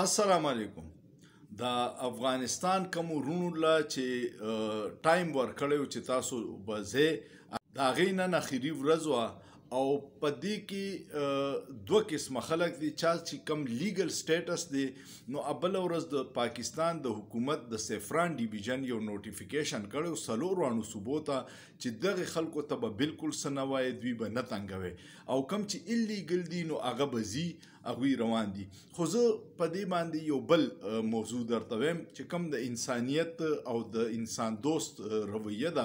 السلام علیکم. د افغانستان کوم ورونو لا چې ټایم ورکړیو چې تاسو به زه د هغې نن اخري ورځ وه او په دې کې دوه قسمه خلک دي چا چې کوم لیګل سټیټس دی نو بله ورځ د پاکستان د حکومت د سیفران ډیویژن یو نوټیفیکیشن کړی څلورو واړو صوبو ته چې دغې خلکو ته به بالکل څه نه وایي دوی به نه تنګوي او کوم چې انلیګل دي نو هغه به ځي هغوی روان دي. خو زه په دې باندې یو بل موضوع درته وایم چې کوم د انسانیت او د انسان دوست رویه ده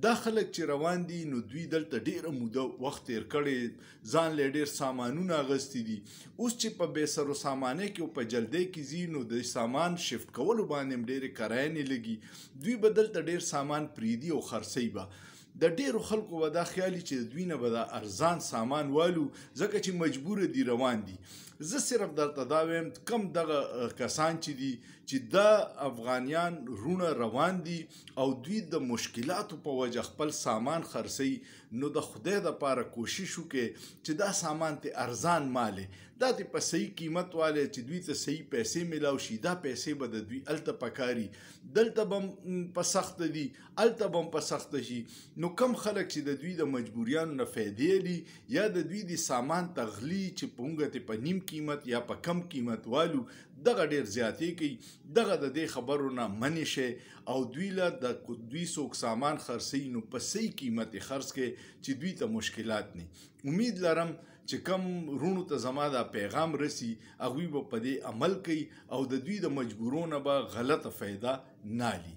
دا خلک چې روان دي نو دوی دلته ډیره موده وخت تیر کړی ځان له ډیر سامانونه اغستی دي اوس چې په بې سر و سامانه کې او په جلدۍ کې ځي نو د سامان شفت کولو باندې هم ډیرې کرایې لګي دوی به دلته ډیر سامان پریږدي او خرڅوي به د ډیرو خلکو به دا خیالي چې دوی نه به دا ارزان سامان والو ځکه چې مجبور دي روان دي. زه صرف درته دا وایم کم دغه کسان چې دي چې دا افغانیان رونه روان دي او دوی د مشکلاتو په وجه خپل سامان خرڅوي نو د خدای دپاره کوشش وکړي چې دا سامان ته ارزان مالې دا ته په صحیح قیمت والې چې دوی ته صحیح پیسې میلاو شي دا پیسې به د دوی هلته پکاري دلته به هم په سخته دي هلته به هم په سخته شي نو کم خلک چې د دوی د مجبوریانو نه فایدې لي یا د دوی د سامان تغلی چې په موږ ته په نیم قیمت یا په کم قیمت والو دغه ډیر زیاتې کوي دغه د دې خبرو نه منې شي او دوی له د دوی څوک سامان خرڅوي نو په صحیح قیمت یې خرڅ کړي چې دوی ته مشکلات نه امید لرم چې کم رونو ته زما دا پیغام رسی هغوی به په دې عمل کوي او د دوی د مجبورونه به غلطه فایده نالي.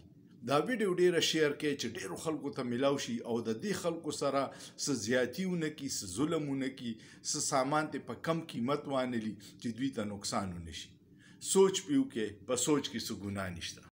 دا ویډیو ډیره شیر کړئ چې ډیرو خلکو ته میلاو شي او د دې خلکو سره څه زیاتی ونه کړي څه ظلم ونه کړي څه سامان ته په کم قیمت وانلي چې دوی ته نقصان ونه شي. سوچ پې وکړئ په سوچ کې څه ګناه نشته.